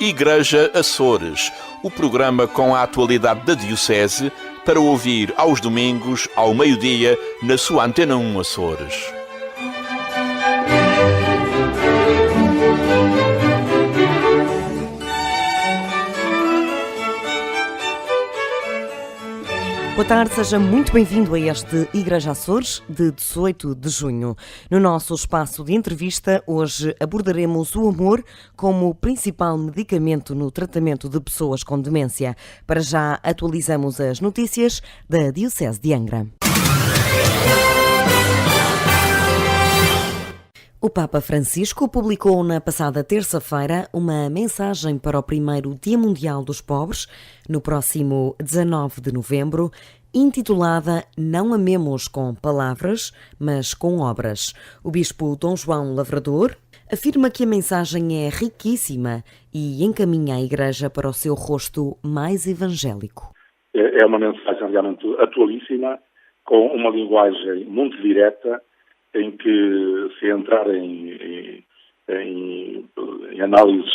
Igreja Açores, o programa com a atualidade da Diocese para ouvir aos domingos, ao meio-dia, na sua Antena 1 Açores. Boa tarde, seja muito bem-vindo a este Igreja Açores de 18 de junho. No nosso espaço de entrevista, hoje abordaremos o amor como principal medicamento no tratamento de pessoas com demência. Para já, atualizamos as notícias da Diocese de Angra. O Papa Francisco publicou na passada terça-feira uma mensagem para o primeiro Dia Mundial dos Pobres, no próximo 19 de novembro, intitulada Não amemos com palavras, mas com obras. O bispo Dom João Lavrador afirma que a mensagem é riquíssima e encaminha a Igreja para o seu rosto mais evangélico. É uma mensagem realmente atualíssima, com uma linguagem muito direta, em que se entrar em análises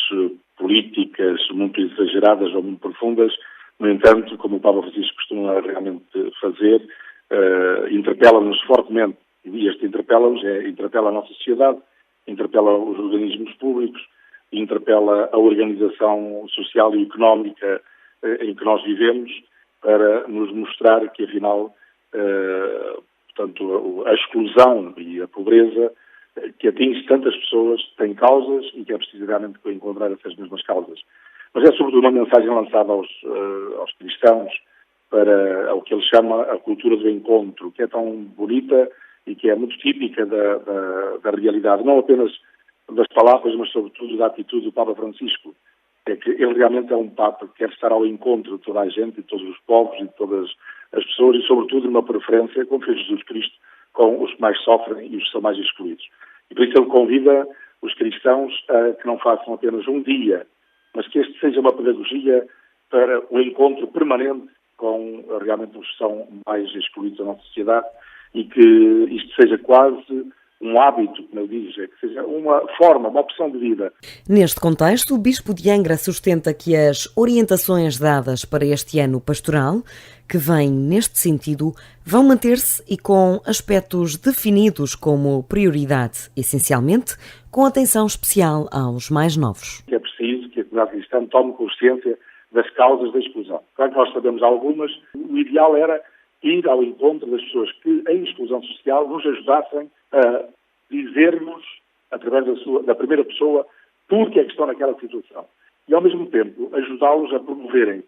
políticas muito exageradas ou muito profundas, no entanto, como o Papa Francisco costuma realmente fazer, interpela-nos fortemente, e este interpela a nossa sociedade, interpela os organismos públicos, interpela a organização social e económica em que nós vivemos, para nos mostrar que, afinal, portanto, a exclusão e a pobreza que atinge tantas pessoas tem causas e que é preciso realmente encontrar essas mesmas causas. Mas é sobretudo uma mensagem lançada aos cristãos para o que ele chama a cultura do encontro, que é tão bonita e que é muito típica da realidade, não apenas das palavras, mas sobretudo da atitude do Papa Francisco. É que ele realmente é um Papa que quer estar ao encontro de toda a gente, de todos os povos e de todas as pessoas, e sobretudo numa preferência, como fez Jesus Cristo, com os que mais sofrem e os que são mais excluídos. E por isso ele convida os cristãos a que não façam apenas um dia, mas que este seja uma pedagogia para o encontro permanente com realmente os que são mais excluídos da nossa sociedade, e que isto seja quase um hábito, como ele diz, que seja uma forma, uma opção de vida. Neste contexto, o Bispo de Angra sustenta que as orientações dadas para este ano pastoral, que vem neste sentido, vão manter-se e com aspectos definidos como prioridade, essencialmente com atenção especial aos mais novos. É preciso que a comunidade cristã tome consciência das causas da exclusão. Claro que nós sabemos algumas, o ideal era ir ao encontro das pessoas que, em exclusão social, nos ajudassem a dizer-nos, através da primeira pessoa, porque é que estão naquela situação. E, ao mesmo tempo, ajudá-los a promoverem.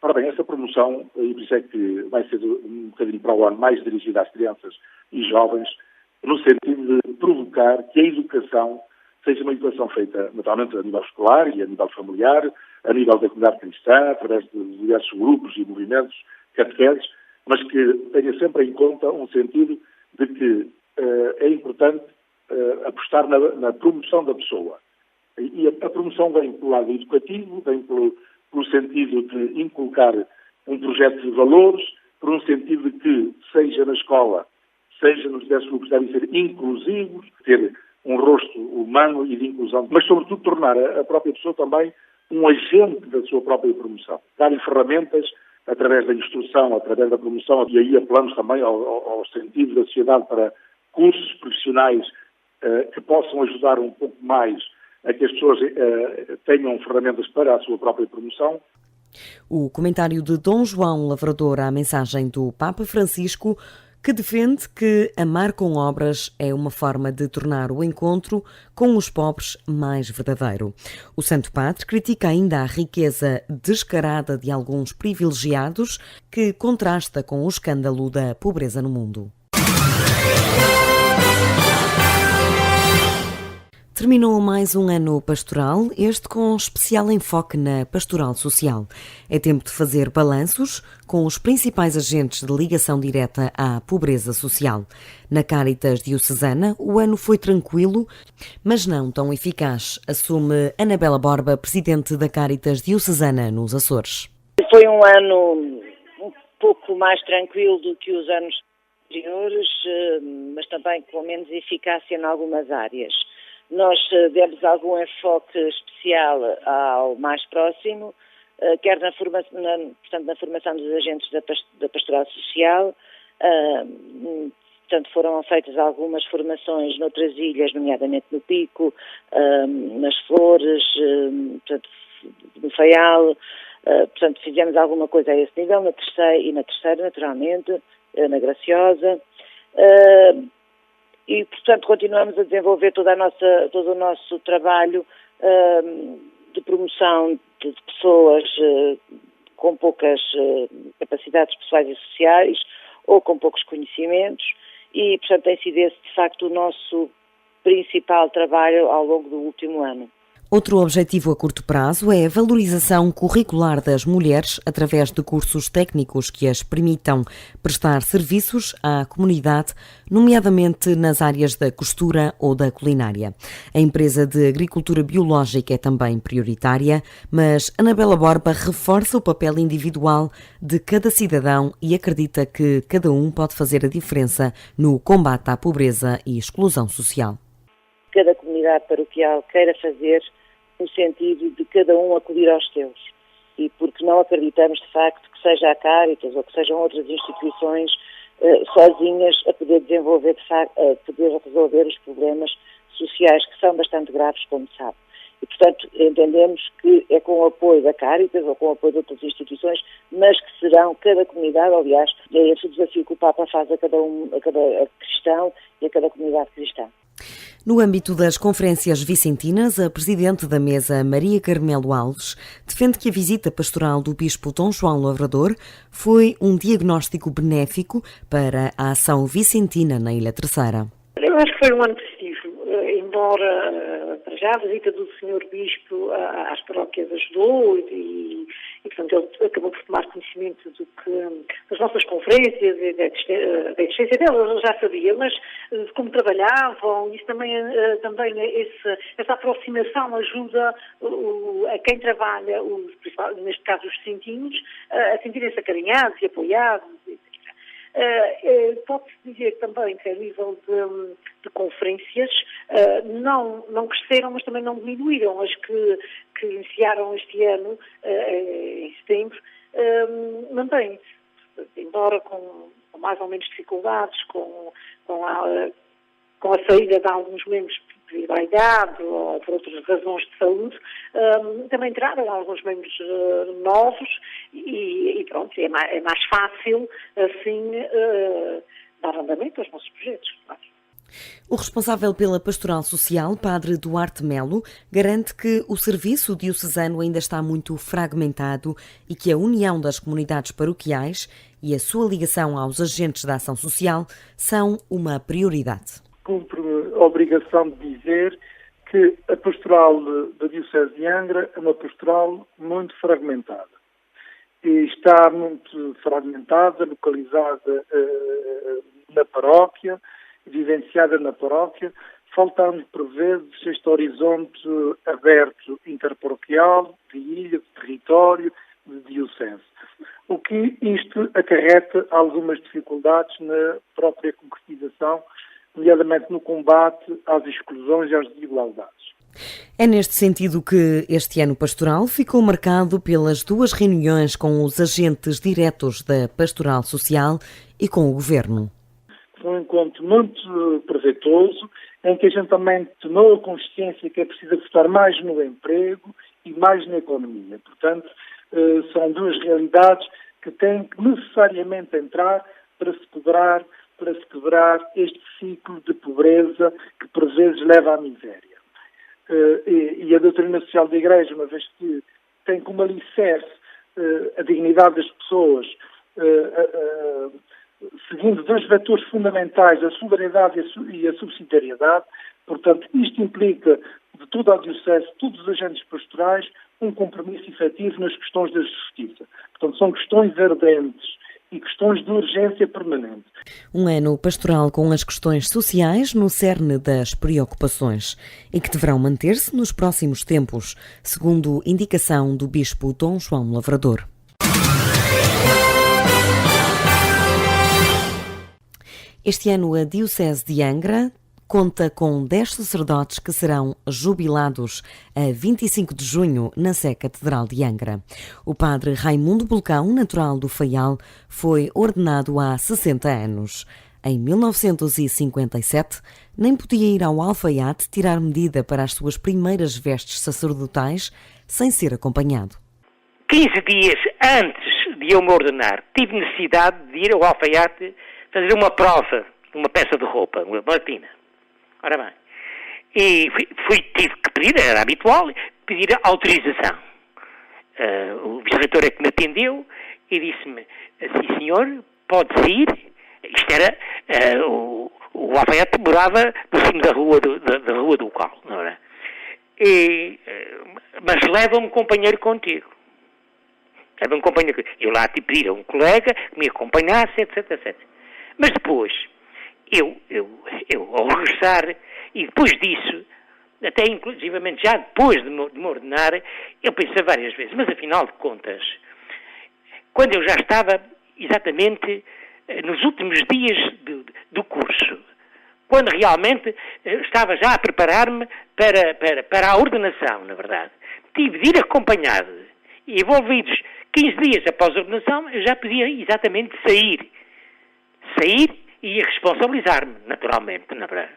Ora bem, essa promoção, e por isso é que vai ser um bocadinho para o ano mais dirigida às crianças e jovens, no sentido de provocar que a educação seja uma educação feita, naturalmente, a nível escolar e a nível familiar, a nível da comunidade cristã, através de diversos grupos e movimentos catequeses, mas que tenha sempre em conta um sentido de que é importante apostar na promoção da pessoa. E a promoção vem pelo lado educativo, vem pelo sentido de inculcar um projeto de valores, por um sentido de que, seja na escola, seja nos diversos grupos, devem ser inclusivos, ter um rosto humano e de inclusão, mas, sobretudo, tornar a própria pessoa também um agente da sua própria promoção. Dar-lhe ferramentas através da instrução, através da promoção, e aí apelamos também ao sentido da sociedade para cursos profissionais que possam ajudar um pouco mais a que as pessoas tenham ferramentas para a sua própria promoção. O comentário de Dom João Lavrador à mensagem do Papa Francisco, que defende que amar com obras é uma forma de tornar o encontro com os pobres mais verdadeiro. O Santo Padre critica ainda a riqueza descarada de alguns privilegiados, que contrasta com o escândalo da pobreza no mundo. Terminou mais um ano pastoral, este com especial enfoque na pastoral social. É tempo de fazer balanços com os principais agentes de ligação direta à pobreza social. Na Cáritas Diocesana, o ano foi tranquilo, mas não tão eficaz, assume Anabela Borba, presidente da Cáritas Diocesana nos Açores. Foi um ano um pouco mais tranquilo do que os anos anteriores, mas também com menos eficácia em algumas áreas. Nós demos algum enfoque especial ao mais próximo, quer na formação dos agentes da pastoral social. Portanto, foram feitas algumas formações noutras ilhas, nomeadamente no Pico, nas Flores, portanto, no Faial. Portanto, fizemos alguma coisa a esse nível, na terceira, naturalmente, na Graciosa. E, portanto, continuamos a desenvolver todo o nosso trabalho de promoção de pessoas com poucas capacidades pessoais e sociais ou com poucos conhecimentos e, portanto, tem sido esse, de facto, o nosso principal trabalho ao longo do último ano. Outro objetivo a curto prazo é a valorização curricular das mulheres através de cursos técnicos que as permitam prestar serviços à comunidade, nomeadamente nas áreas da costura ou da culinária. A empresa de agricultura biológica é também prioritária, mas Anabela Borba reforça o papel individual de cada cidadão e acredita que cada um pode fazer a diferença no combate à pobreza e exclusão social. Cada comunidade paroquial queira fazer no sentido de cada um acudir aos seus. E porque não acreditamos, de facto, que seja a Cáritas ou que sejam outras instituições sozinhas a poder desenvolver, de facto, a poder resolver os problemas sociais que são bastante graves, como sabe. E, portanto, entendemos que é com o apoio da Cáritas ou com o apoio de outras instituições, mas que serão cada comunidade, aliás, é esse o desafio que o Papa faz a cada cristão e a cada comunidade cristã. No âmbito das conferências vicentinas, a presidente da mesa, Maria Carmelo Alves, defende que a visita pastoral do bispo Dom João Lavrador foi um diagnóstico benéfico para a ação vicentina na Ilha Terceira. Eu acho que foi um ano positivo, embora para já a visita do Sr. Bispo às paróquias ajudou e portanto, ele acabou por tomar conhecimento das nossas conferências e da existência delas, ele já sabia, mas de como trabalhavam, isso também essa aproximação ajuda a quem trabalha, neste caso os vicentinos, a sentirem-se acarinhados e apoiados, etc. Pode-se dizer também que a nível de conferências não cresceram, mas também não diminuíram. As que iniciaram este ano, em setembro, mantém-se, embora com mais ou menos dificuldades, com a saída de alguns membros devido à idade ou por outras razões de saúde, também entraram alguns membros novos e pronto, é mais fácil assim dar andamento aos nossos projetos, claro. O responsável pela Pastoral Social, Padre Duarte Melo, garante que o serviço diocesano ainda está muito fragmentado e que a união das comunidades paroquiais e a sua ligação aos agentes da ação social são uma prioridade. Cumpre a obrigação de dizer que a pastoral da Diocese de Angra é uma pastoral muito fragmentada. E está muito fragmentada, localizada na paróquia, vivenciada na paróquia, faltando por vezes este horizonte aberto interparoquial, de ilha, de território, de diocese. O que isto acarreta algumas dificuldades na própria concretização, nomeadamente no combate às exclusões e às desigualdades. É neste sentido que este ano pastoral ficou marcado pelas 2 reuniões com os agentes diretos da Pastoral Social e com o Governo. Foi um encontro muito proveitoso, em que a gente também tomou a consciência que é preciso apostar mais no emprego e mais na economia. Portanto, são 2 realidades que têm que necessariamente entrar para se quebrar este ciclo de pobreza que por vezes leva à miséria. E a doutrina social da Igreja, uma vez que tem como alicerce a dignidade das pessoas, seguindo 2 vetores fundamentais, a solidariedade e a subsidiariedade. Portanto, isto implica de toda a Diocese, todos os agentes pastorais, um compromisso efetivo nas questões da justiça. Portanto, são questões ardentes e questões de urgência permanente. Um ano pastoral com as questões sociais no cerne das preocupações e que deverão manter-se nos próximos tempos, segundo indicação do Bispo Dom João Lavrador. Este ano a Diocese de Angra conta com 10 sacerdotes que serão jubilados a 25 de junho na Sé Catedral de Angra. O padre Raimundo Bulcão, natural do Faial, foi ordenado há 60 anos. Em 1957, nem podia ir ao alfaiate tirar medida para as suas primeiras vestes sacerdotais sem ser acompanhado. 15 dias antes de eu me ordenar, tive necessidade de ir ao alfaiate fazer uma prova, uma peça de roupa, uma batina. Ora bem, e tive que pedir, era habitual, pedir autorização. O vice-reitor é que me atendeu e disse-me, sim senhor, pode sair. Isto era, o alfaiate morava no cimo da rua do local, não era? Mas leva um companheiro contigo. Eu lá te pedi a um colega que me acompanhasse, etc, etc. Mas depois, eu ao regressar, e depois disso, até inclusivamente já depois de me ordenar, eu pensei várias vezes, mas afinal de contas, quando eu já estava exatamente nos últimos dias do curso, quando realmente estava já a preparar-me para a ordenação, na verdade, tive de ir acompanhado, e envolvidos 15 dias após a ordenação, eu já podia exatamente sair e responsabilizar-me, naturalmente, na verdade.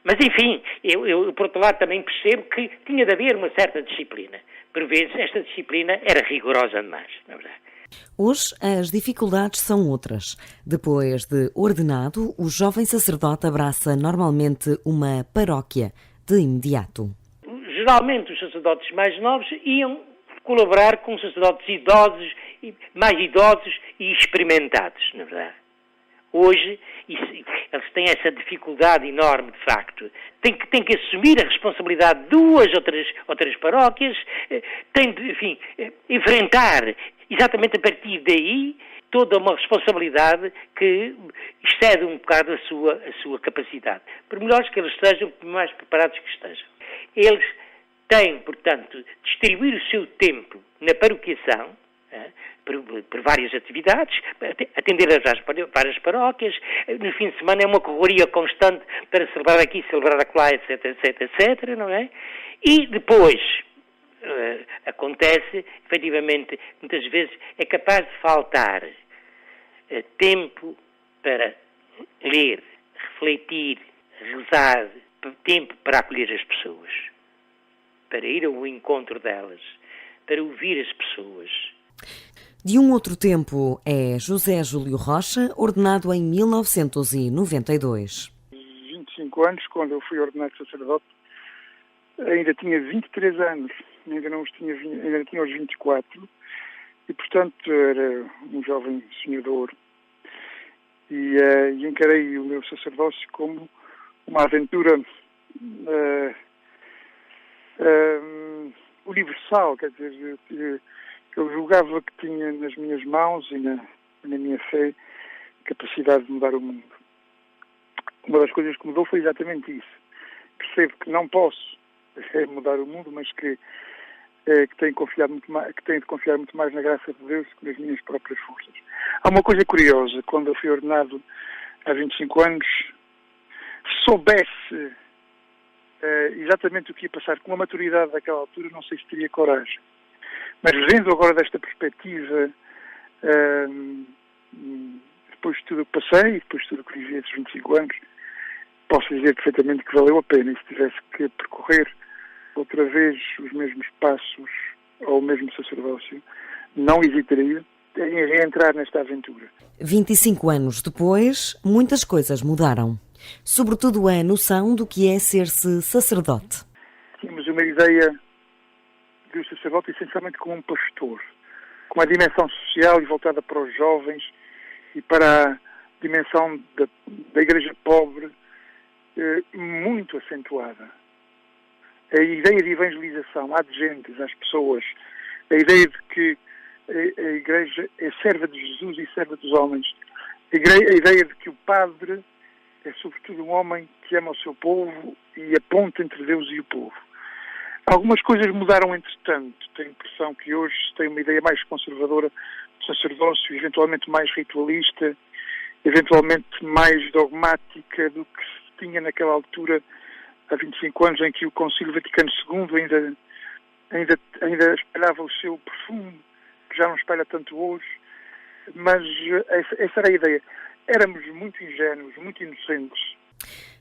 Mas, enfim, eu, por outro lado, também percebo que tinha de haver uma certa disciplina. Por vezes, esta disciplina era rigorosa demais, na verdade. Hoje, as dificuldades são outras. Depois de ordenado, o jovem sacerdote abraça normalmente uma paróquia de imediato. Geralmente, os sacerdotes mais novos iam colaborar com sacerdotes idosos, mais idosos e experimentados, na verdade. Hoje, eles têm essa dificuldade enorme, de facto. Têm que assumir a responsabilidade de duas outras paróquias, têm de, enfim, enfrentar, exatamente a partir daí, toda uma responsabilidade que excede um bocado a sua capacidade. Por melhores que eles sejam, por mais preparados que estejam. Eles têm, portanto, de distribuir o seu tempo na paroquiação, por várias atividades, atender às várias paróquias. No fim de semana é uma correria constante para celebrar aqui, celebrar acolá, etc, etc, etc, não é? E depois acontece, efetivamente, muitas vezes é capaz de faltar tempo para ler, refletir, rezar, tempo para acolher as pessoas, para ir ao encontro delas, para ouvir as pessoas. De um outro tempo é José Júlio Rocha, ordenado em 1992. 25 anos, quando eu fui ordenado sacerdote, ainda tinha 23 anos, ainda não tinha os 24, e portanto era um jovem sonhador. E encarei o meu sacerdócio como uma aventura universal, quer dizer, eu julgava que tinha nas minhas mãos e na minha fé capacidade de mudar o mundo. Uma das coisas que mudou foi exatamente isso. Percebo que não posso mudar o mundo, mas que tenho de confiar muito mais na graça de Deus que nas minhas próprias forças. Há uma coisa curiosa, quando eu fui ordenado há 25 anos, se soubesse exatamente o que ia passar com a maturidade daquela altura, não sei se teria coragem. Mas vendo agora desta perspectiva, depois de tudo o que passei e depois de tudo o que vivi esses 25 anos, posso dizer perfeitamente que valeu a pena. E se tivesse que percorrer outra vez os mesmos passos ao mesmo sacerdócio, não hesitaria em entrar nesta aventura. 25 anos depois, muitas coisas mudaram. Sobretudo a noção do que é ser-se sacerdote. Tínhamos uma ideia do sacerdote essencialmente como um pastor, com uma dimensão social e voltada para os jovens e para a dimensão da igreja pobre muito acentuada. A ideia de evangelização adjentes às pessoas, a ideia de que a igreja é serva de Jesus e serva dos homens, a ideia de que o padre é sobretudo um homem que ama o seu povo e a ponte entre Deus e o povo. Algumas coisas mudaram entretanto. Tenho a impressão que hoje se tem uma ideia mais conservadora do sacerdócio, eventualmente mais ritualista, eventualmente mais dogmática do que tinha naquela altura, há 25 anos, em que o Concílio Vaticano II ainda espalhava o seu perfume, que já não espalha tanto hoje, mas essa era a ideia. Éramos muito ingênuos, muito inocentes.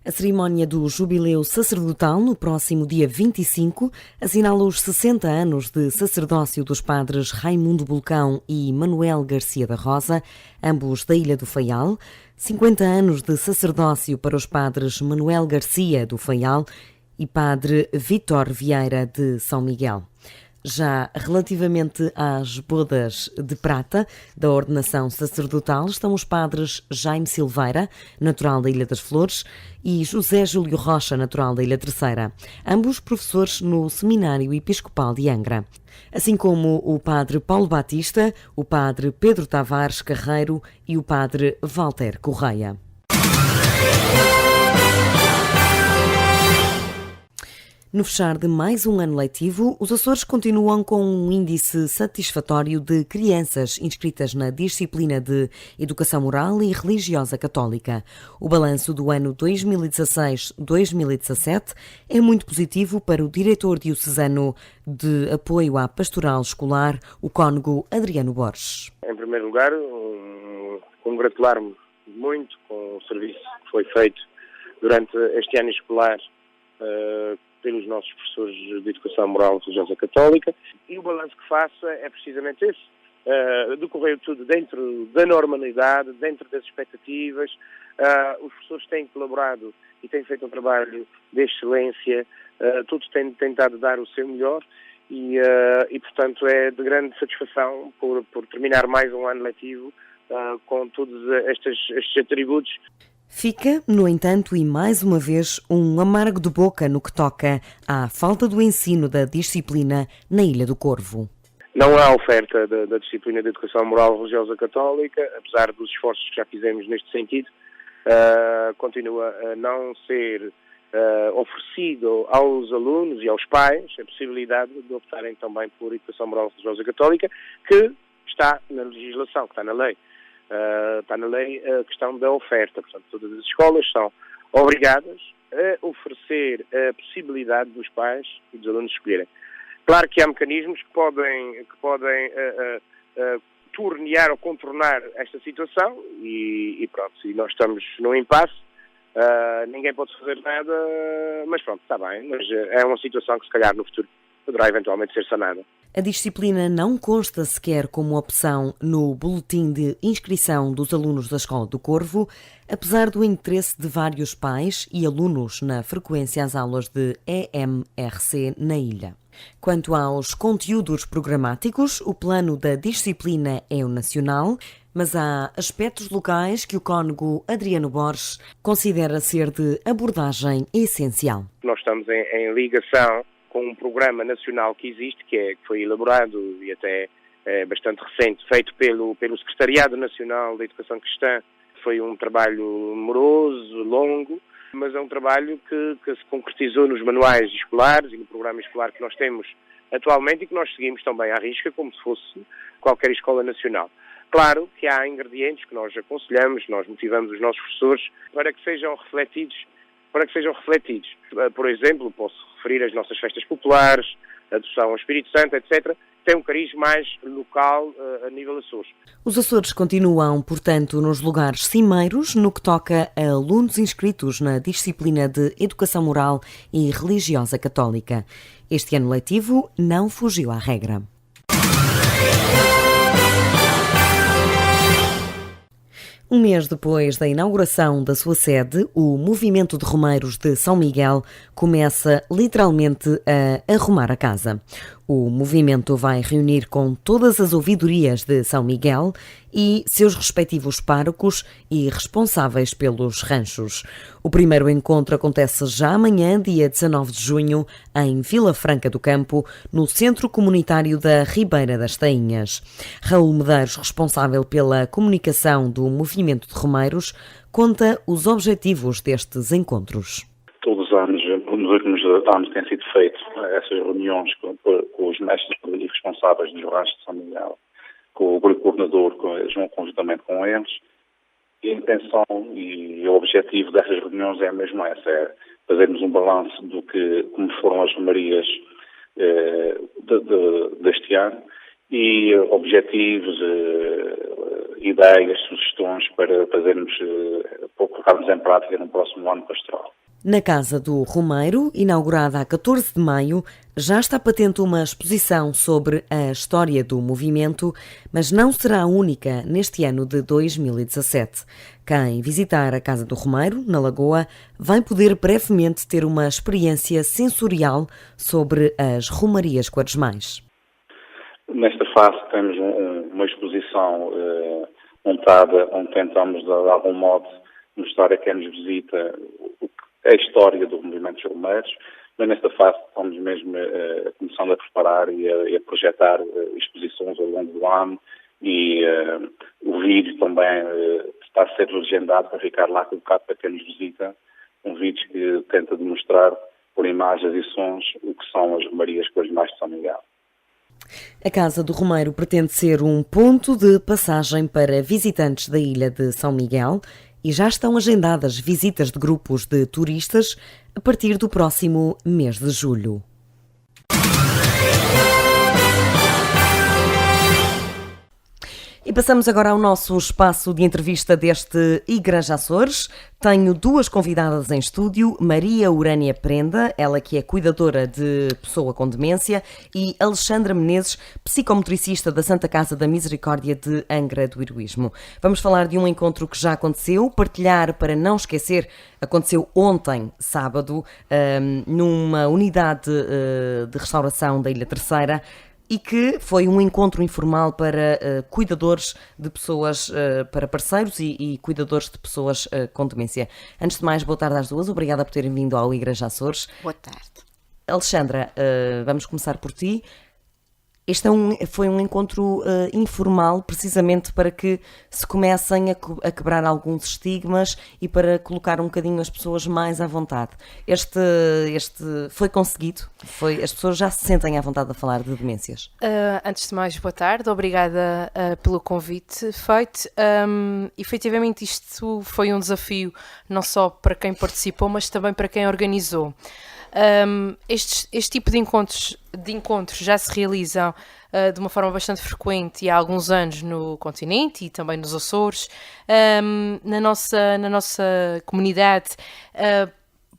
A cerimónia do Jubileu Sacerdotal, no próximo dia 25, assinala os 60 anos de sacerdócio dos padres Raimundo Bulcão e Manuel Garcia da Rosa, ambos da Ilha do Faial, 50 anos de sacerdócio para os padres Manuel Garcia do Faial e padre Vítor Vieira de São Miguel. Já relativamente às bodas de prata da ordenação sacerdotal, estão os padres Jaime Silveira, natural da Ilha das Flores, e José Júlio Rocha, natural da Ilha Terceira, ambos professores no Seminário Episcopal de Angra. Assim como o padre Paulo Batista, o padre Pedro Tavares Carreiro e o padre Walter Correia. No fechar de mais um ano letivo, os Açores continuam com um índice satisfatório de crianças inscritas na disciplina de Educação Moral e Religiosa Católica. O balanço do ano 2016-2017 é muito positivo para o diretor diocesano de apoio à pastoral escolar, o cônego Adriano Borges. Em primeiro lugar, congratular-me muito com o serviço que foi feito durante este ano escolar pelos nossos professores de Educação Moral e Religiosa Católica, e o balanço que faço é precisamente esse. Decorreu tudo dentro da normalidade, dentro das expectativas. Os professores têm colaborado e têm feito um trabalho de excelência, todos têm tentado dar o seu melhor e portanto, é de grande satisfação por terminar mais um ano letivo com todos estes atributos. Fica, no entanto, e mais uma vez, um amargo de boca no que toca à falta do ensino da disciplina na Ilha do Corvo. Não há oferta da disciplina de Educação Moral e Religiosa Católica, apesar dos esforços que já fizemos neste sentido, continua a não ser oferecido aos alunos e aos pais a possibilidade de optarem também por Educação Moral e Religiosa Católica, que está na legislação, que está na lei. Está na lei a questão da oferta. Portanto, todas as escolas são obrigadas a oferecer a possibilidade dos pais e dos alunos escolherem. Claro que há mecanismos que podem tornear ou contornar esta situação e pronto, e nós estamos num impasse, ninguém pode fazer nada, mas pronto, está bem, mas é uma situação que se calhar no futuro poderá eventualmente ser sanada. A disciplina não consta sequer como opção no boletim de inscrição dos alunos da Escola do Corvo, apesar do interesse de vários pais e alunos na frequência às aulas de EMRC na ilha. Quanto aos conteúdos programáticos, o plano da disciplina é o nacional, mas há aspectos locais que o cônego Adriano Borges considera ser de abordagem essencial. Nós estamos em ligação com um programa nacional que existe, que foi elaborado e até bastante recente, feito pelo Secretariado Nacional da Educação Cristã. Foi um trabalho moroso, longo, mas é um trabalho que se concretizou nos manuais escolares e no programa escolar que nós temos atualmente e que nós seguimos também à risca, como se fosse qualquer escola nacional. Claro que há ingredientes que nós aconselhamos, nós motivamos os nossos professores para que sejam refletidos. Por exemplo, posso referir as nossas festas populares, a adoção ao Espírito Santo, etc., tem um cariz mais local a nível Açores. Os Açores continuam, portanto, nos lugares cimeiros no que toca a alunos inscritos na disciplina de Educação Moral e Religiosa Católica. Este ano letivo não fugiu à regra. Um mês depois da inauguração da sua sede, o Movimento de Romeiros de São Miguel começa literalmente a arrumar a casa. O movimento vai reunir com todas as ouvidorias de São Miguel e seus respectivos párocos e responsáveis pelos ranchos. O primeiro encontro acontece já amanhã, dia 19 de junho, em Vila Franca do Campo, no Centro Comunitário da Ribeira das Tainhas. Raul Medeiros, responsável pela comunicação do Movimento de Romeiros, conta os objetivos destes encontros. Todos os anos, nos últimos anos, têm sido feitas essas reuniões com os mestres e responsáveis dos ranchos de São Miguel, com o grupo coordenador, conjuntamente com eles, a intenção e o objetivo dessas reuniões é mesmo essa, é fazermos um balanço como foram as romarias deste ano e objetivos, ideias, sugestões para colocarmos em prática no próximo ano pastoral. Na Casa do Romeiro, inaugurada a 14 de maio, já está patente uma exposição sobre a história do movimento, mas não será a única neste ano de 2017. Quem visitar a Casa do Romeiro, na Lagoa, vai poder brevemente ter uma experiência sensorial sobre as romarias quaresmais. Nesta fase temos uma exposição montada onde tentamos, de algum modo, mostrar a quem nos visita a história do movimento dos romeiros, mas nesta fase estamos mesmo começando a preparar e a projetar exposições ao longo do ano e o vídeo também está a ser legendado para ficar lá colocado para quem nos visita, um vídeo que tenta demonstrar por imagens e sons o que são as romarias quaresmais de São Miguel. A Casa do Romeiro pretende ser um ponto de passagem para visitantes da ilha de São Miguel e já estão agendadas visitas de grupos de turistas a partir do próximo mês de julho. E passamos agora ao nosso espaço de entrevista deste Igreja Açores. Tenho duas convidadas em estúdio, Maria Urânia Prenda, ela que é cuidadora de pessoa com demência, e Alexandra Menezes, psicomotricista da Santa Casa da Misericórdia de Angra do Heroísmo. Vamos falar de um encontro que já aconteceu, partilhar para não esquecer, aconteceu ontem, sábado, numa unidade de restauração da Ilha Terceira, e que foi um encontro informal para cuidadores de pessoas, para parceiros e cuidadores de pessoas com demência. Antes de mais, boa tarde às duas. Obrigada por terem vindo ao Igreja Açores. Boa tarde. Alexandra, vamos começar por ti. Este foi um encontro informal, precisamente para que se comecem a quebrar alguns estigmas e para colocar um bocadinho as pessoas mais à vontade. Este foi conseguido? As pessoas já se sentem à vontade de falar de demências? Antes de mais, boa tarde. Obrigada pelo convite feito. Efetivamente, isto foi um desafio não só para quem participou, mas também para quem organizou. Este tipo de encontros já se realizam de uma forma bastante frequente e há alguns anos no continente e também nos Açores. Na nossa comunidade,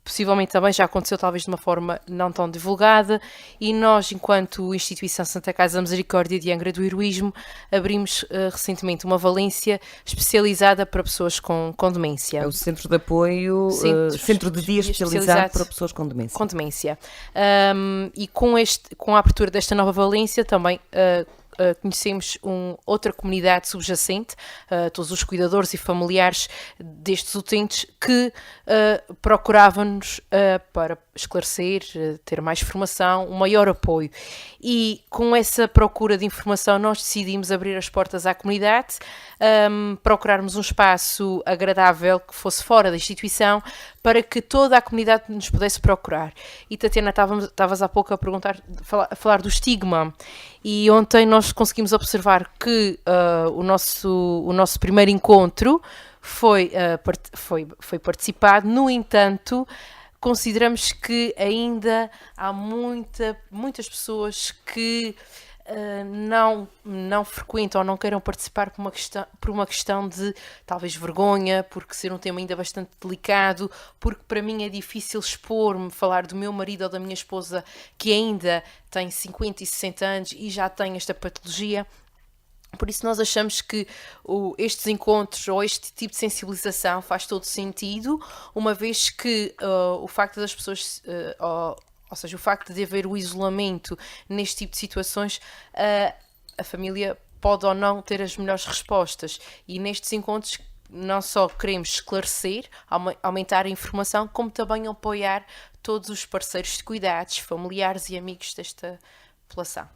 possivelmente também já aconteceu, talvez de uma forma não tão divulgada, e nós, enquanto instituição Santa Casa da Misericórdia de Angra do Heroísmo, abrimos recentemente uma valência especializada para pessoas com demência. É o Centro de Apoio, Centro de Dia especializado para pessoas com demência. Com demência. E com a abertura desta nova valência também conhecemos outra comunidade subjacente, todos os cuidadores e familiares destes utentes que procuravam-nos para esclarecer, ter mais formação, um maior apoio. E com essa procura de informação nós decidimos abrir as portas à comunidade, procurarmos um espaço agradável que fosse fora da instituição para que toda a comunidade nos pudesse procurar. E Tatiana, estavas há pouco a falar do estigma, e ontem nós conseguimos observar que o nosso primeiro encontro foi participado. No entanto, consideramos que ainda há muitas pessoas que não frequentam ou não queiram participar por uma questão de talvez vergonha, porque ser um tema ainda bastante delicado, porque para mim é difícil expor-me, falar do meu marido ou da minha esposa que ainda tem 50 e 60 anos e já tem esta patologia. Por isso nós achamos que estes encontros ou este tipo de sensibilização faz todo sentido, uma vez que o facto das pessoas... ou seja, o facto de haver o isolamento neste tipo de situações, a família pode ou não ter as melhores respostas. E nestes encontros não só queremos esclarecer, aumentar a informação, como também apoiar todos os parceiros de cuidados, familiares e amigos desta população.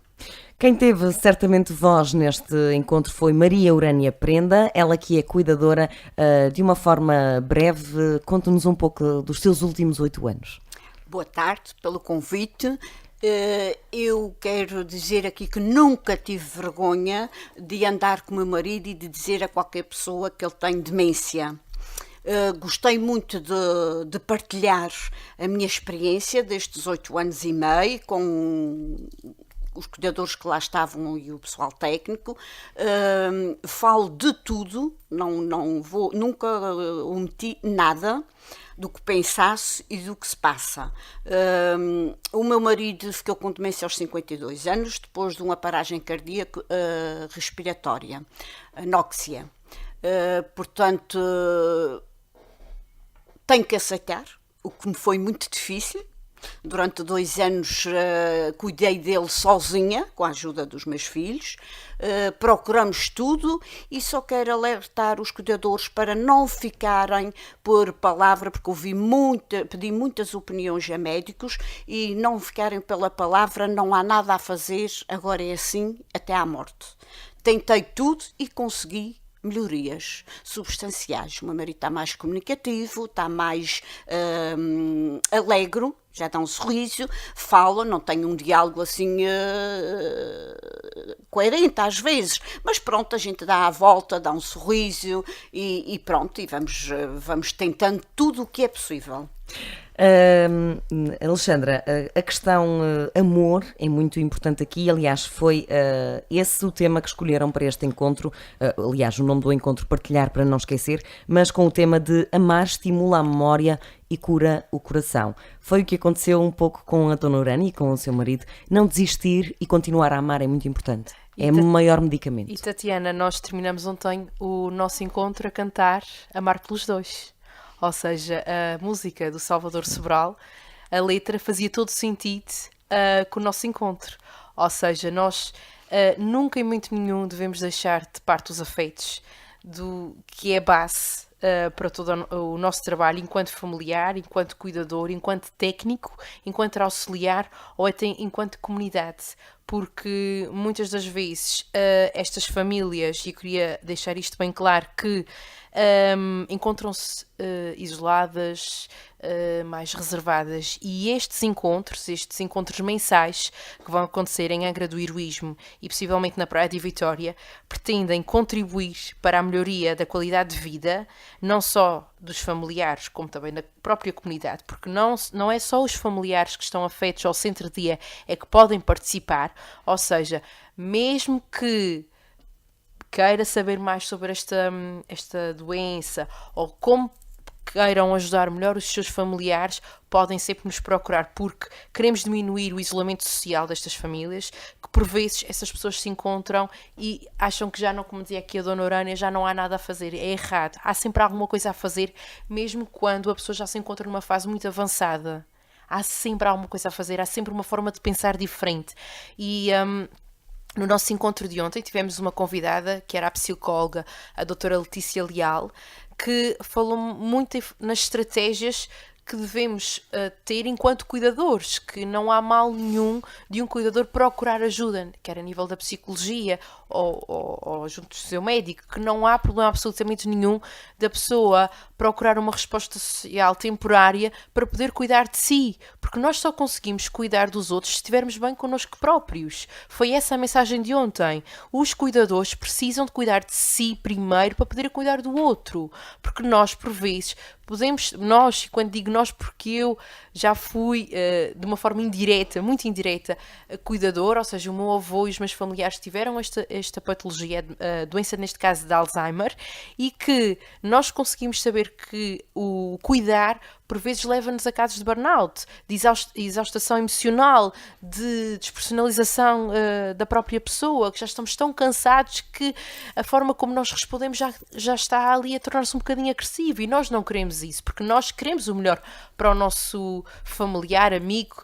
Quem teve certamente voz neste encontro foi Maria Urânia Prenda, ela que é cuidadora. De uma forma breve, conta-nos um pouco dos seus últimos 8 anos. Boa tarde pelo convite. Eu quero dizer aqui que nunca tive vergonha de andar com o meu marido e de dizer a qualquer pessoa que ele tem demência. Gostei muito de partilhar a minha experiência destes 8 anos e meio com os cuidadores que lá estavam e o pessoal técnico. Falo de tudo, nunca omiti nada do que pensasse e do que se passa. O meu marido ficou com demência aos 52 anos, depois de uma paragem cardíaca respiratória, anóxia. Portanto, tenho que aceitar, o que me foi muito difícil. Durante 2 anos cuidei dele sozinha, com a ajuda dos meus filhos. Procuramos tudo e só quero alertar os cuidadores para não ficarem por palavra, porque pedi muitas opiniões a médicos e não ficarem pela palavra, não há nada a fazer, agora é assim até à morte. Tentei tudo e consegui melhorias substanciais. O meu marido está mais comunicativo, está mais alegre, já dá um sorriso, fala, não tem um diálogo assim coerente às vezes, mas pronto, a gente dá a volta, dá um sorriso e pronto, e vamos tentando tudo o que é possível. Alexandra, a questão amor é muito importante aqui. Aliás, foi esse o tema que escolheram para este encontro. Aliás, o nome do encontro, Partilhar para não esquecer, mas com o tema de amar estimula a memória e cura o coração. Foi o que aconteceu um pouco com a Dona Urânia e com o seu marido. Não desistir e continuar a amar é muito importante. É o maior medicamento. E Tatiana, nós terminamos ontem o nosso encontro a cantar Amar pelos Dois. Ou seja, a música do Salvador Sobral, a letra fazia todo sentido com o nosso encontro. Ou seja, nós nunca em momento nenhum devemos deixar de parte os afetos, que é a base para todo o nosso trabalho enquanto familiar, enquanto cuidador, enquanto técnico, enquanto auxiliar ou até enquanto comunidade. Porque muitas das vezes estas famílias, e eu queria deixar isto bem claro, que encontram-se isoladas, mais reservadas, e estes encontros mensais que vão acontecer em Angra do Heroísmo e possivelmente na Praia de Vitória pretendem contribuir para a melhoria da qualidade de vida, não só dos familiares como também da própria comunidade, porque não é só os familiares que estão afetos ao centro-dia é que podem participar, ou seja, mesmo que queira saber mais sobre esta doença ou como queiram ajudar melhor os seus familiares, podem sempre nos procurar, porque queremos diminuir o isolamento social destas famílias, que por vezes essas pessoas se encontram e acham que já não, como dizia aqui a Dona Urânia, já não há nada a fazer. É errado. Há sempre alguma coisa a fazer, mesmo quando a pessoa já se encontra numa fase muito avançada. Há sempre alguma coisa a fazer, há sempre uma forma de pensar diferente. E no nosso encontro de ontem tivemos uma convidada que era a psicóloga, a doutora Letícia Leal, que falou muito nas estratégias que devemos ter enquanto cuidadores, que não há mal nenhum de um cuidador procurar ajuda, quer a nível da psicologia ou junto do seu médico, que não há problema absolutamente nenhum da pessoa procurar uma resposta social temporária para poder cuidar de si, porque nós só conseguimos cuidar dos outros se estivermos bem connosco próprios. Foi essa a mensagem de ontem. Os cuidadores precisam de cuidar de si primeiro para poder cuidar do outro, porque nós, por vezes, nós, e quando digo nós, porque eu já fui de uma forma indireta, muito indireta, cuidador, ou seja, o meu avô e os meus familiares tiveram esta patologia, a doença neste caso de Alzheimer, e que nós conseguimos saber que o cuidar por vezes leva-nos a casos de burnout, de exaustação emocional, de despersonalização da própria pessoa, que já estamos tão cansados que a forma como nós respondemos já está ali a tornar-se um bocadinho agressivo, e nós não queremos isso, porque nós queremos o melhor para o nosso familiar, amigo,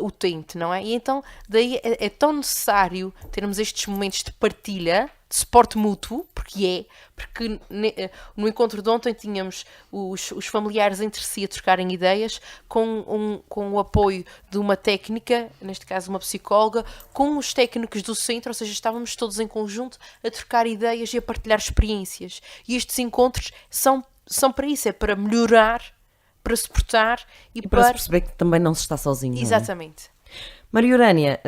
utente, não é? E então daí é tão necessário termos estes momentos de partilha, de suporte mútuo, porque no encontro de ontem tínhamos os familiares entre si a trocarem ideias com o apoio de uma técnica, neste caso uma psicóloga, com os técnicos do centro, ou seja, estávamos todos em conjunto a trocar ideias e a partilhar experiências. E estes encontros são para isso, é para melhorar, para suportar e para se perceber que também não se está sozinho. Exatamente. Não é? Maria Urânia,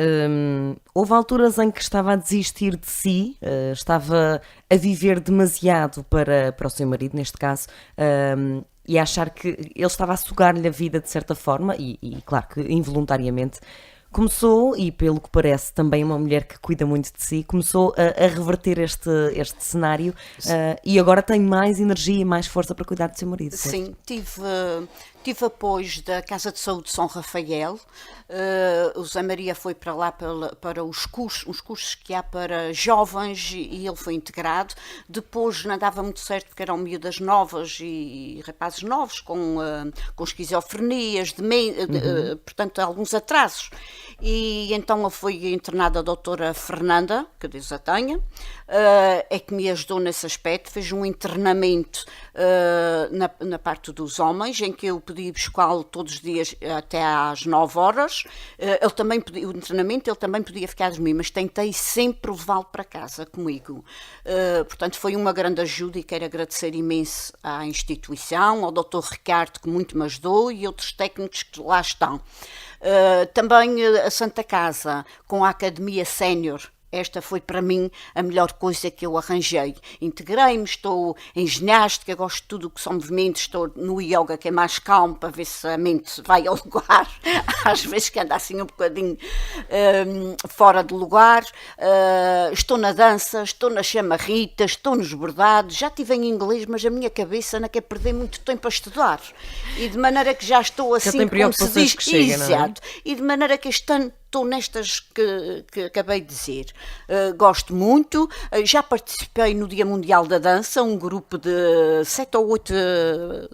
houve alturas em que estava a desistir de si, estava a viver demasiado para o seu marido, neste caso, e a achar que ele estava a sugar-lhe a vida de certa forma, e claro que involuntariamente. Começou, e pelo que parece também uma mulher que cuida muito de si, começou a reverter este cenário e agora tem mais energia e mais força para cuidar do seu marido. Certo? Sim, tive apoio da Casa de Saúde de São Rafael. O Zé Maria foi para lá para os cursos que há para jovens e ele foi integrado. Depois não dava muito certo porque eram miúdas novas e rapazes novos com esquizofrenias, portanto alguns atrasos. E então foi internada a doutora Fernanda, que Deus a tenha, é que me ajudou nesse aspecto, fez um internamento na parte dos homens, em que eu podia buscá-lo todos os dias até às 9 horas. Ele também podia, o internamento, ele também podia ficar a dormir, mas tentei sempre levá-lo para casa comigo. Portanto, foi uma grande ajuda e quero agradecer imenso à instituição, ao Dr. Ricardo, que muito me ajudou, e outros técnicos que lá estão. Também a Santa Casa, com a Academia Sénior. Esta foi para mim a melhor coisa que eu arranjei. Integrei-me, estou em ginástica, gosto de tudo o que são movimentos, estou no yoga, que é mais calmo, para ver se a mente vai ao lugar. Às vezes que anda assim um bocadinho fora de lugar. Estou na dança, estou na chamarrita, estou nos bordados. Já estive em inglês, mas a minha cabeça não quer perder muito tempo a estudar. E de maneira que já estou assim, como se diz, que chega, exato. E de maneira que este ano estou nestas que acabei de dizer. Gosto muito. Já participei no Dia Mundial da Dança, um grupo de 7 ou 8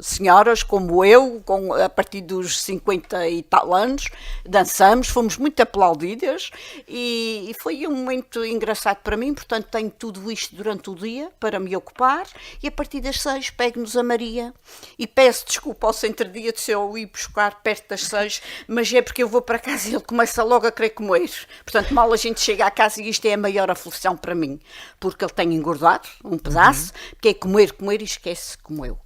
senhoras, como eu, a partir dos 50 e tal anos, dançamos, fomos muito aplaudidas e foi um momento engraçado para mim, portanto tenho tudo isto durante o dia para me ocupar e a partir das 6 pego-nos a Maria e peço desculpa ao centro-dia de se eu ir buscar perto das 6, mas é porque eu vou para casa e ele começa logo a querer comer. Portanto, mal a gente chega à casa e isto é a maior aflição para mim, porque ele tem engordado um pedaço, porque é comer e esquece como eu.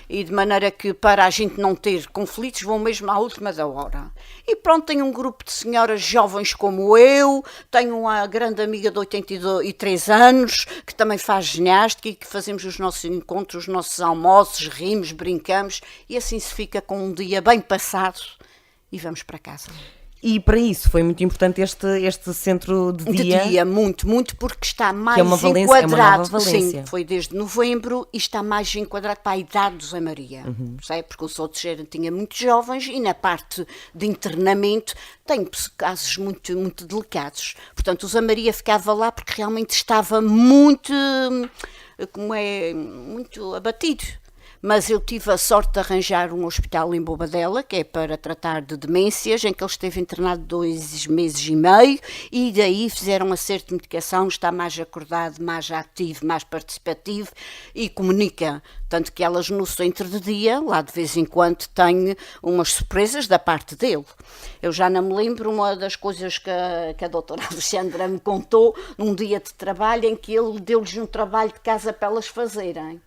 E de maneira que para a gente não ter conflitos vão mesmo à última da hora. E pronto, tenho um grupo de senhoras jovens como eu, tenho uma grande amiga de 83 anos que também faz ginástica e que fazemos os nossos encontros, os nossos almoços, rimos, brincamos e assim se fica com um dia bem passado e vamos para casa. E para isso foi muito importante este centro de dia. Muito, porque está mais que é uma Valência, enquadrado. É uma nova Valência. Sim, foi desde novembro e está mais enquadrado para a idade do Zé Maria. Sabe? Porque os outros tinha muitos jovens e na parte de internamento tem casos muito, muito delicados. Portanto, o Zé Maria ficava lá porque realmente estava muito abatido. Mas eu tive a sorte de arranjar um hospital em Bobadela, que é para tratar de demências, em que ele esteve internado 2 meses e meio, e daí fizeram um acerto de medicação, está mais acordado, mais ativo, mais participativo e comunica. Tanto que elas no centro de dia, lá de vez em quando, têm umas surpresas da parte dele. Eu já não me lembro uma das coisas que a doutora Alexandra me contou, num dia de trabalho, em que ele deu-lhes um trabalho de casa para elas fazerem.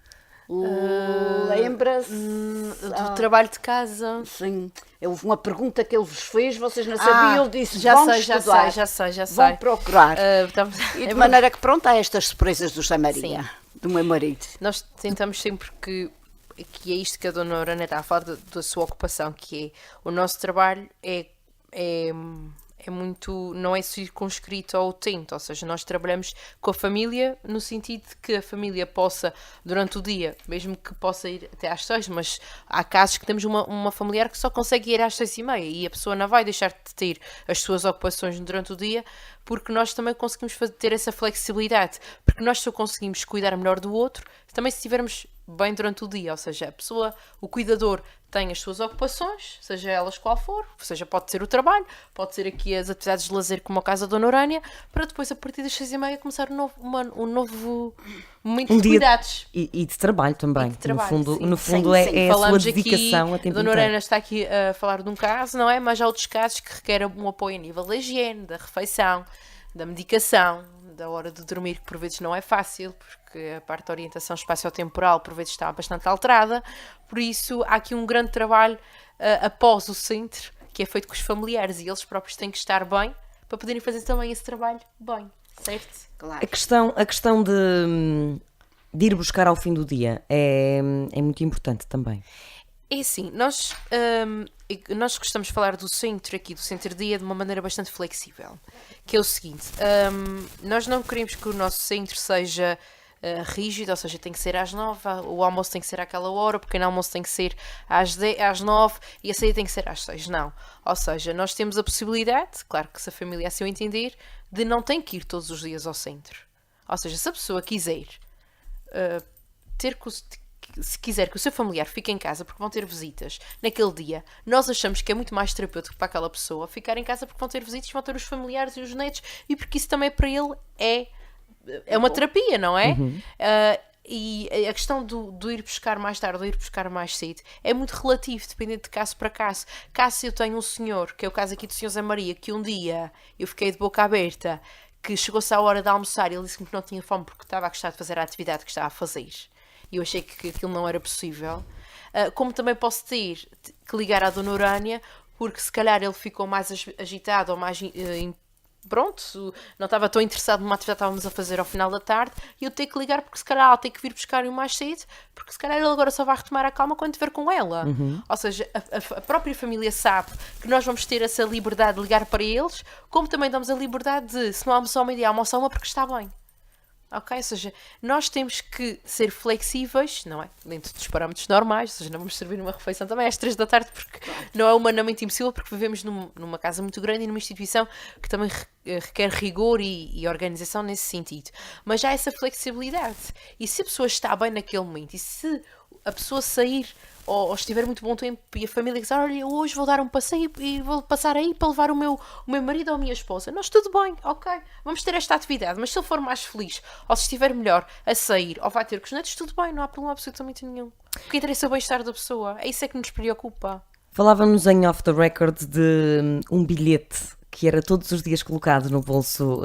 Lembra-se do trabalho de casa? Sim, houve uma pergunta que ele vos fez, vocês não sabiam, ele disse, já vão sei, estudar, já sei. vão procurar. E de maneira que pronto, há estas surpresas do Zé Maria, do meu marido. Nós tentamos sempre que é isto que a dona Urânia está a falar da sua ocupação, que é o nosso trabalho é muito, não é circunscrito ao utente, ou seja, nós trabalhamos com a família no sentido de que a família possa, durante o dia, mesmo que possa ir até às 6, mas há casos que temos uma familiar que só consegue ir às 6:30 e a pessoa não vai deixar de ter as suas ocupações durante o dia, porque nós também conseguimos ter essa flexibilidade, porque nós só conseguimos cuidar melhor do outro, também se estivermos bem durante o dia, ou seja, a pessoa, o cuidador tem as suas ocupações, seja elas qual for, ou seja, pode ser o trabalho, pode ser aqui as atividades de lazer como a casa da Dona Urânia, para depois a partir das 6:30 começar um novo momento de cuidados. E de trabalho também, de trabalho, no fundo é a sua dedicação a tempo inteiro. A Dona Urânia está aqui a falar de um caso, não é? Mas há outros casos que requerem um apoio a nível da higiene, da refeição, da medicação, da hora de dormir, que por vezes não é fácil, porque a parte da orientação espaciotemporal por vezes está bastante alterada, por isso há aqui um grande trabalho após o centro, que é feito com os familiares e eles próprios têm que estar bem para poderem fazer também esse trabalho bem, certo? Claro. A questão de ir buscar ao fim do dia é muito importante também. É assim, nós gostamos de falar do centro-dia de uma maneira bastante flexível, que é o seguinte, nós não queremos que o nosso centro seja rígido, ou seja, tem que ser às 9, o almoço tem que ser àquela hora, o pequeno almoço tem que ser às 9 e a saída tem que ser às 6, não. Ou seja, nós temos a possibilidade, claro que se a família assim o entender, de não ter que ir todos os dias ao centro. Ou seja, se a pessoa quiser se quiser que o seu familiar fique em casa porque vão ter visitas naquele dia, nós achamos que é muito mais terapêutico para aquela pessoa ficar em casa porque vão ter visitas, vão ter os familiares e os netos e porque isso também para ele é uma terapia, não é? E a questão do ir buscar mais tarde ou ir buscar mais cedo é muito relativo, dependendo de caso para caso. Caso eu tenho um senhor, que é o caso aqui do Sr. Zé Maria, que um dia eu fiquei de boca aberta, que chegou-se à hora de almoçar e ele disse-me que não tinha fome porque estava a gostar de fazer a atividade que estava a fazer. E eu achei que aquilo não era possível. Como também posso ter que ligar à Dona Urânia, porque se calhar ele ficou mais agitado ou mais... pronto, não estava tão interessado numa atividade que estávamos a fazer ao final da tarde e eu tenho que ligar porque se calhar ela tem que vir buscar-o mais cedo porque se calhar ele agora só vai retomar a calma quando estiver com ela. Ou seja, a própria família sabe que nós vamos ter essa liberdade de ligar para eles, como também damos a liberdade de, se não almoçar ao meio-dia, almoçar uma porque está bem. Ok? Ou seja, nós temos que ser flexíveis, não é? Dentro dos parâmetros normais, ou seja, não vamos servir uma refeição também às 3 da tarde porque não é humanamente impossível, porque vivemos numa casa muito grande e numa instituição que também requer rigor e organização nesse sentido. Mas já há essa flexibilidade. E se a pessoa está bem naquele momento, e se a pessoa sair ou estiver muito bom tempo e a família dizer, olha, hoje vou dar um passeio e vou passar aí para levar o meu marido ou a minha esposa, nós tudo bem, ok, vamos ter esta atividade, mas se ele for mais feliz ou se estiver melhor a sair ou vai ter com os netos, tudo bem, não há problema absolutamente nenhum. O que interessa é o bem-estar da pessoa, é isso é que nos preocupa. Falávamos em off the record de um bilhete que era todos os dias colocado no bolso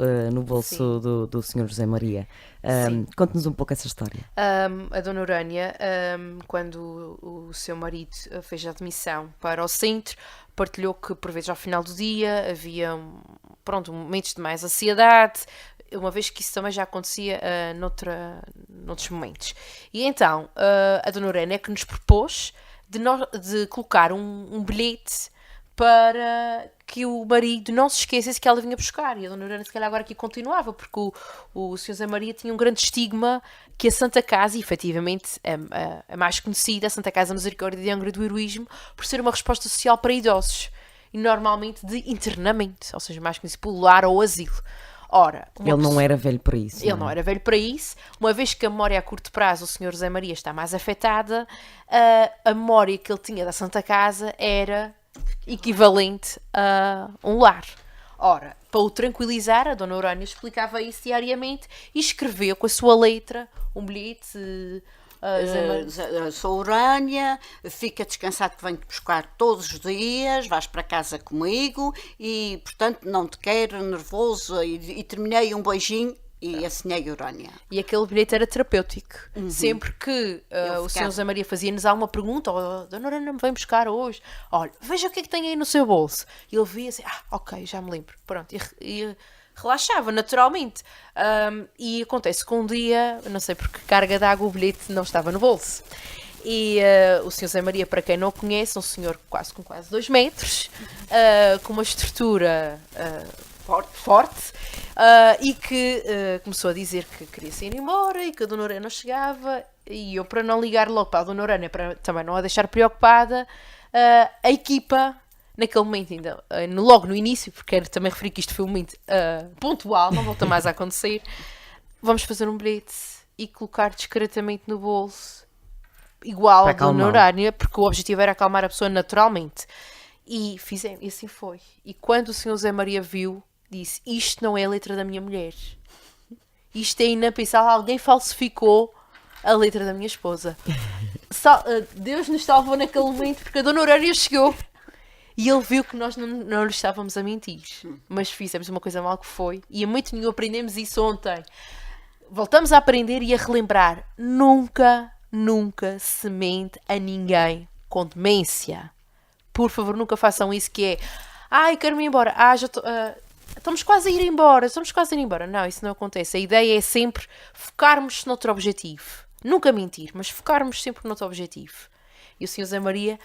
do Sr. José Maria. Conte-nos um pouco essa história. A Dona Urânia, quando o seu marido fez a admissão para o centro, partilhou que por vezes ao final do dia havia momentos de mais ansiedade, uma vez que isso também já acontecia noutros momentos. E então a Dona Urânia é que nos propôs de colocar um bilhete para que o marido não se esquecesse que ela vinha buscar. E a Dona Urânia se calhar agora aqui continuava, porque o Sr. Zé Maria tinha um grande estigma que a Santa Casa, e efetivamente é mais conhecida, a Santa Casa Misericórdia de Angra do Heroísmo, por ser uma resposta social para idosos. E normalmente de internamento, ou seja, mais conhecido pelo lar ou asilo. Ora, ele não era velho para isso. Ele não era velho para isso. Uma vez que a memória a curto prazo, o Sr. Zé Maria está mais afetada, a memória que ele tinha da Santa Casa era equivalente a um lar. Ora, para o tranquilizar, a Dona Urânia explicava isso diariamente e escreveu com a sua letra um bilhete. Sou Urânia, fica descansado que venho-te buscar todos os dias, vais para casa comigo e, portanto, não te quero nervoso e terminei um beijinho. E assinei Urânia. E aquele bilhete era terapêutico. Sempre que o Sr. José Maria fazia-nos alguma pergunta, Dona Urânia me vem buscar hoje, olha, veja o que é que tem aí no seu bolso. E ele via assim, ok, já me lembro. Pronto, e relaxava naturalmente. E acontece que um dia, não sei por que carga d'água, o bilhete não estava no bolso. E o Sr. Zé Maria, para quem não o conhece, um senhor com quase 2 metros, com uma estrutura forte, e que começou a dizer que queria sair embora e que a Dona Urânia não chegava, e eu, para não ligar logo para a Dona Urânia, para também não a deixar preocupada, a equipa, naquele momento ainda, logo no início, porque quero também referir que isto foi um momento pontual, não volta mais a acontecer, vamos fazer um bilhete e colocar discretamente no bolso, igual à Dona Urânia, porque o objetivo era acalmar a pessoa naturalmente. E fizemos, e assim foi. E quando o Sr. Zé Maria viu, disse, isto não é a letra da minha mulher. Isto é inapensável, alguém falsificou a letra da minha esposa. Deus nos salvou naquele momento porque a Dona Urânia chegou e ele viu que nós não lhe estávamos a mentir. Mas fizemos uma coisa mal que foi. E a muito nenhum aprendemos isso ontem. Voltamos a aprender e a relembrar. Nunca se mente a ninguém com demência. por favor, nunca façam isso, que é, ai, quero-me ir embora, já estou... estamos quase a ir embora. Não, isso não acontece. A ideia é sempre focarmos noutro objetivo. Nunca mentir, mas focarmos sempre noutro objetivo. E o Sr. Zé Maria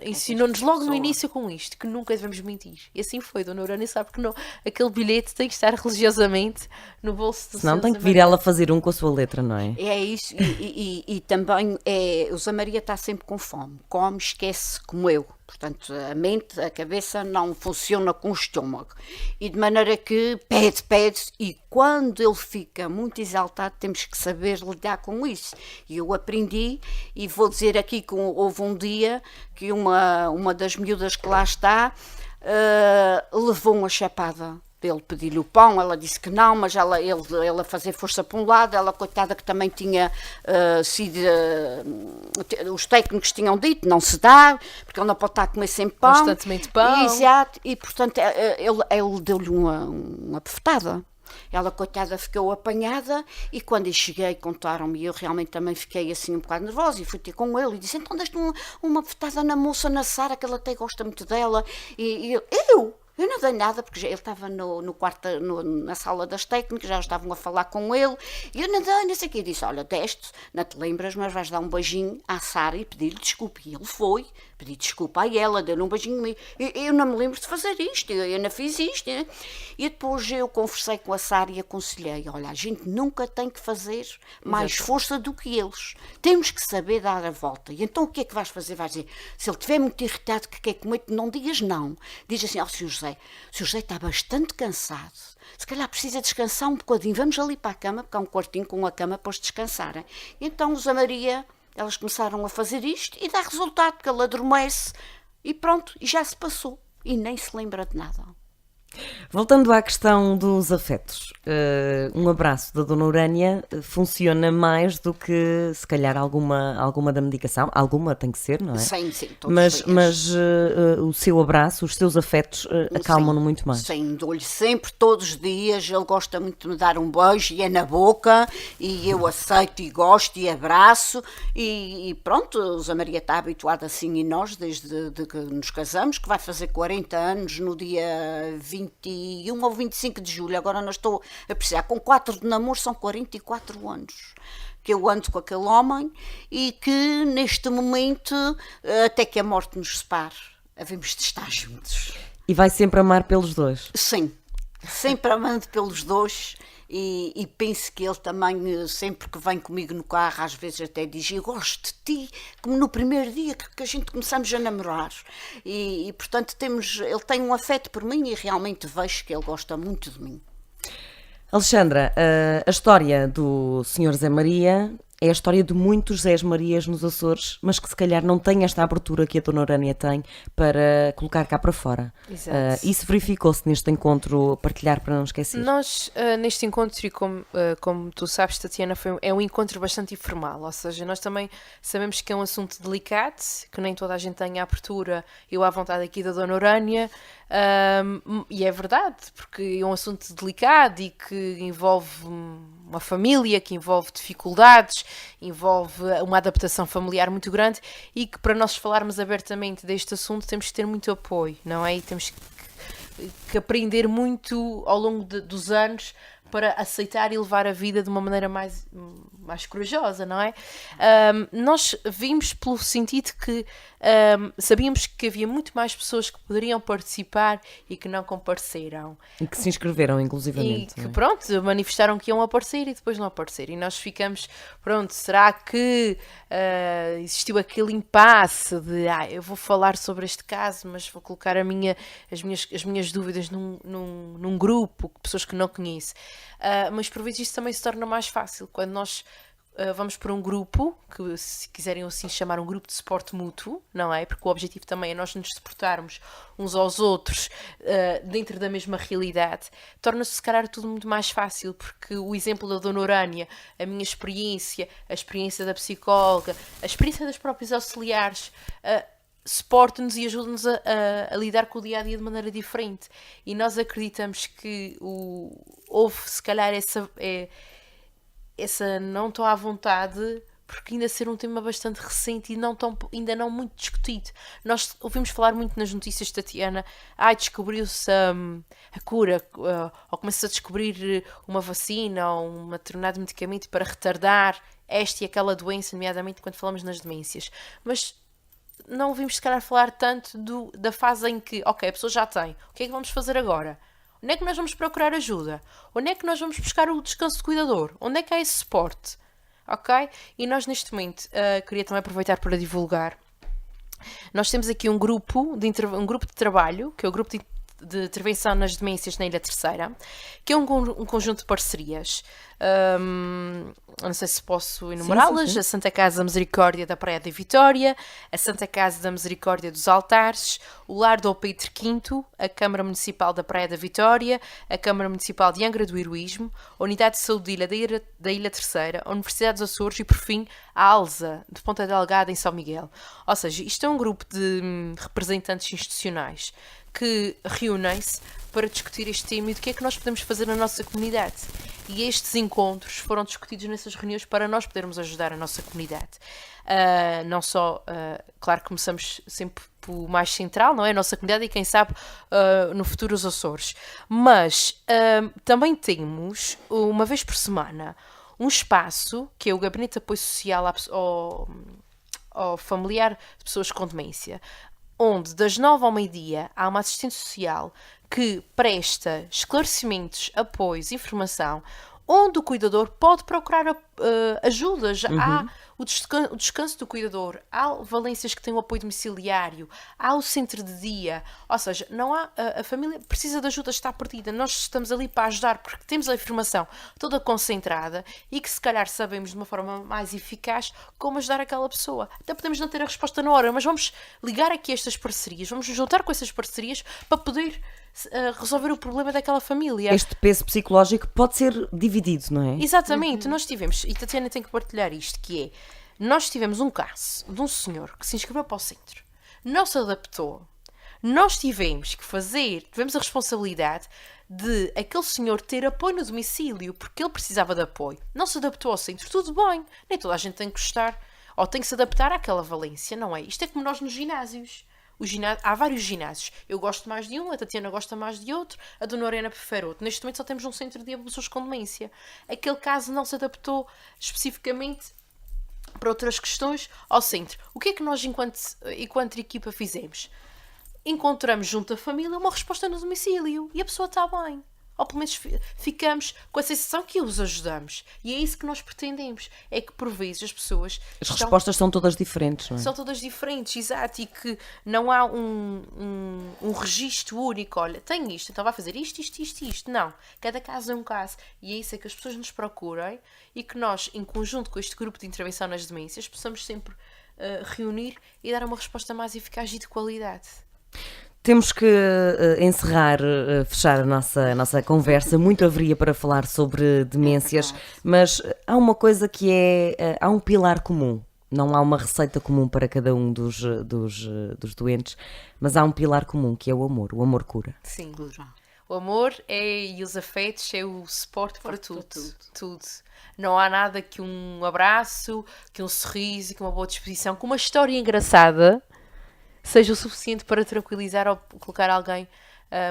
ensinou-nos logo no início com isto, que nunca devemos mentir. E assim foi. Dona Urânia sabe que não, aquele bilhete tem que estar religiosamente no bolso do Senão Sr. tem Zé que vir Maria. ela fazer um com a sua letra, não é? É isso, e também o Zé Maria está sempre com fome. Come, esquece, como eu. Portanto, a mente, a cabeça não funciona com o estômago. E de maneira que pede, e quando ele fica muito exaltado, temos que saber lidar com isso. E eu aprendi, e vou dizer aqui que houve um dia que uma das miúdas que lá está levou uma chapada. Ele pediu-lhe o pão, ela disse que não, mas ele a fazer força para um lado, ela, coitada, que também tinha sido, os técnicos tinham dito, não se dá, porque ele não pode estar a comer sem pão. Constantemente pão. Exato, e portanto ele deu-lhe uma bofetada. Ela, coitada, ficou apanhada, e quando eu cheguei, contaram-me, e eu realmente também fiquei assim um bocado nervosa, e fui ter com ele, e disse, então deste uma bofetada na moça, na Sara, que ela até gosta muito dela, e eu não dei nada, porque ele estava no quarto, na sala das técnicas, já estavam a falar com ele, e eu não dei, não sei o que, disse, olha, deste, não te lembras, mas vais dar um beijinho à Sara e pedir-lhe desculpa. E ele foi, pedir desculpa a ela, deu-lhe um beijinho a mim. Eu não me lembro de fazer isto, eu não fiz isto. Né? E depois eu conversei com a Sara e aconselhei, olha, a gente nunca tem que fazer mais força do que eles. Temos que saber dar a volta. E então o que é que vais fazer? Vais dizer, se ele estiver muito irritado que quer comer, não digas não. Diz assim, Sr. José está bastante cansado. Se calhar precisa descansar um bocadinho. Vamos ali para a cama, porque há um quartinho com a cama para os descansarem. E então o Zé Maria, elas começaram a fazer isto e dá resultado, porque ele adormece e pronto, e já se passou. E nem se lembra de nada. Voltando à questão dos afetos, um abraço da Dona Urânia funciona mais do que, se calhar, alguma da medicação. Alguma tem que ser, não é? Sim, todos mas o seu abraço, os seus afetos acalmam-no muito mais. Sim, dou-lhe sempre, todos os dias. Ele gosta muito de me dar um beijo e é na boca, e eu aceito e gosto e abraço, e pronto, o Zé Maria está habituado assim, e nós, desde que nos casamos, que vai fazer 40 anos no dia 21 ou 25 de julho, agora não estou a precisar, com 4 de namoro são 44 anos que eu ando com aquele homem, e que neste momento, até que a morte nos separe, havemos de estar juntos. E vai sempre amar pelos dois? Sim, sempre amando pelos dois, e penso que ele também, sempre que vem comigo no carro, às vezes até diz, eu gosto de ti, como no primeiro dia que a gente começamos a namorar, e portanto ele tem um afeto por mim, e realmente vejo que ele gosta muito de mim. Alexandra, a história do Sr. Zé Maria é a história de muitos Zés Marias nos Açores, mas que se calhar não tem esta abertura que a Dona Urânia tem para colocar cá para fora. Exato. Isso verificou-se neste encontro, partilhar para não esquecer. Nós, neste encontro, e como tu sabes, Tatiana, é um encontro bastante informal, ou seja, nós também sabemos que é um assunto delicado, que nem toda a gente tem a abertura, eu à vontade aqui da Dona Urânia, e é verdade, porque é um assunto delicado e que envolve uma família, que envolve dificuldades, envolve uma adaptação familiar muito grande, e que para nós falarmos abertamente deste assunto temos que ter muito apoio, não é? E temos que aprender muito ao longo dos anos para aceitar e levar a vida de uma maneira mais corajosa, não é? Nós vimos pelo sentido que sabíamos que havia muito mais pessoas que poderiam participar e que não compareceram. E que se inscreveram, inclusivamente. E que, pronto, manifestaram que iam aparecer e depois não apareceram. E nós ficamos, pronto, será que existiu aquele impasse de, eu vou falar sobre este caso, mas vou colocar as minhas dúvidas num grupo, pessoas que não conheço. Mas por vezes isso também se torna mais fácil quando nós vamos para um grupo, que se quiserem assim chamar um grupo de suporte mútuo, não é? Porque o objetivo também é nós nos suportarmos uns aos outros dentro da mesma realidade. Torna-se se calhar tudo muito mais fácil, porque o exemplo da Dona Urânia, a minha experiência, a experiência da psicóloga, a experiência das próprias auxiliares, suporta-nos e ajuda-nos a lidar com o dia-a-dia de maneira diferente. E nós acreditamos que houve, se calhar, essa não estou à vontade porque ainda ser um tema bastante recente e ainda não muito discutido. Nós ouvimos falar muito nas notícias, Tatiana, descobriu-se a cura, ou começa a descobrir uma vacina ou um determinado medicamento para retardar esta e aquela doença, nomeadamente quando falamos nas demências. Mas não ouvimos se calhar falar tanto da fase em que, ok, a pessoa já tem, o que é que vamos fazer agora? Onde é que nós vamos procurar ajuda? Onde é que nós vamos buscar o descanso de cuidador? Onde é que há esse suporte? Ok? E nós neste momento, queria também aproveitar para divulgar, nós temos aqui um grupo de trabalho, que é o grupo de intervenção nas demências na Ilha Terceira, que é um conjunto de parcerias. Não sei se posso enumerá-las. Sim. A Santa Casa da Misericórdia da Praia da Vitória, a Santa Casa da Misericórdia dos Altares, o Lar do Pedro V, a Câmara Municipal da Praia da Vitória, a Câmara Municipal de Angra do Heroísmo, a Unidade de Saúde da Ilha Terceira, a Universidade dos Açores e, por fim, a ALSA, de Ponta Delgada, em São Miguel. Ou seja, isto é um grupo de representantes institucionais que reúnem-se para discutir este tema e do que é que nós podemos fazer na nossa comunidade. E estes encontros foram discutidos nessas reuniões para nós podermos ajudar a nossa comunidade. Não só, claro, começamos sempre pelo mais central, não é? A nossa comunidade e, quem sabe, no futuro os Açores. Mas também temos, uma vez por semana, um espaço que é o Gabinete de Apoio Social ao familiar de pessoas com demência, onde das 9 ao meio-dia há uma assistente social que presta esclarecimentos, apoios, informação, onde o cuidador pode procurar ajuda. Há o descanso do cuidador, há valências que têm o apoio domiciliário, há o centro de dia, ou seja, não há, a família precisa de ajuda, está perdida, nós estamos ali para ajudar porque temos a informação toda concentrada e que se calhar sabemos de uma forma mais eficaz como ajudar aquela pessoa. Até podemos não ter a resposta na hora, mas vamos ligar aqui estas parcerias, vamos nos juntar com essas parcerias para poder resolver o problema daquela família. Este peso psicológico pode ser dividido, não é? Exatamente, nós tivemos, e Tatiana tem que partilhar isto, que é, nós tivemos um caso de um senhor que se inscreveu para o centro, não se adaptou, nós tivemos a responsabilidade de aquele senhor ter apoio no domicílio, porque ele precisava de apoio, não se adaptou ao centro, tudo bem, nem toda a gente tem que gostar, ou tem que se adaptar àquela valência, não é? Isto é como nós nos ginásios. Há vários ginásios. Eu gosto mais de um, a Tatiana gosta mais de outro, a Dona Lorena prefere outro. Neste momento só temos um centro de dia para pessoas com demência. Aquele caso não se adaptou especificamente para outras questões ao centro. O que é que nós, enquanto equipa, fizemos? Encontramos junto à família uma resposta no domicílio e a pessoa está bem. Ou pelo menos ficamos com a sensação que os ajudamos. E é isso que nós pretendemos. É que, por vezes, as pessoas... As respostas são todas diferentes, não é? São todas diferentes, exato. E que não há um registro único. Olha, tem isto, então vai fazer isto. Não. Cada caso é um caso. E é isso, é que as pessoas nos procurem e que nós, em conjunto com este grupo de intervenção nas demências, possamos sempre reunir e dar uma resposta mais eficaz e de qualidade. Temos que encerrar, fechar a nossa conversa. Muito haveria para falar sobre demências, mas há uma coisa que há um pilar comum. Não há uma receita comum para cada um dos doentes, mas há um pilar comum, que é o amor. O amor cura. Sim. O amor e os afetos é o suporte para tudo. Não há nada que um abraço, que um sorriso, que uma boa disposição, que uma história engraçada seja o suficiente para tranquilizar ou colocar alguém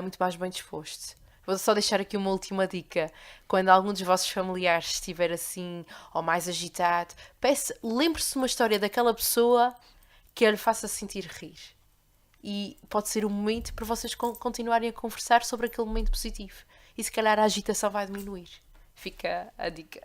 muito mais bem disposto. Vou só deixar aqui uma última dica. Quando algum dos vossos familiares estiver assim, ou mais agitado, lembre-se de uma história daquela pessoa que lhe faça sentir rir. E pode ser um momento para vocês continuarem a conversar sobre aquele momento positivo. E se calhar a agitação vai diminuir. Fica a dica.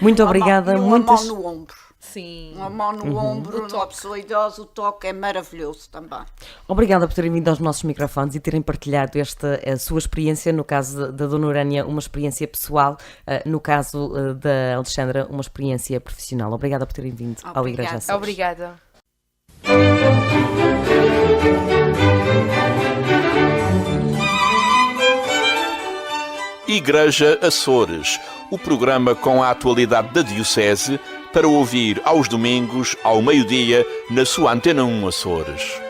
Muito obrigada. Uma mão no ombro. Sim. Uma mão no ombro, numa pessoa idosa, o toque é maravilhoso também. Obrigada por terem vindo aos nossos microfones e terem partilhado a sua experiência. No caso da Dona Urânia, uma experiência pessoal. No caso da Alexandra, uma experiência profissional. Obrigada por terem vindo ao Igreja Açores. Obrigada. Igreja Açores, o programa com a atualidade da Diocese para ouvir aos domingos, ao meio-dia, na sua Antena 1 Açores.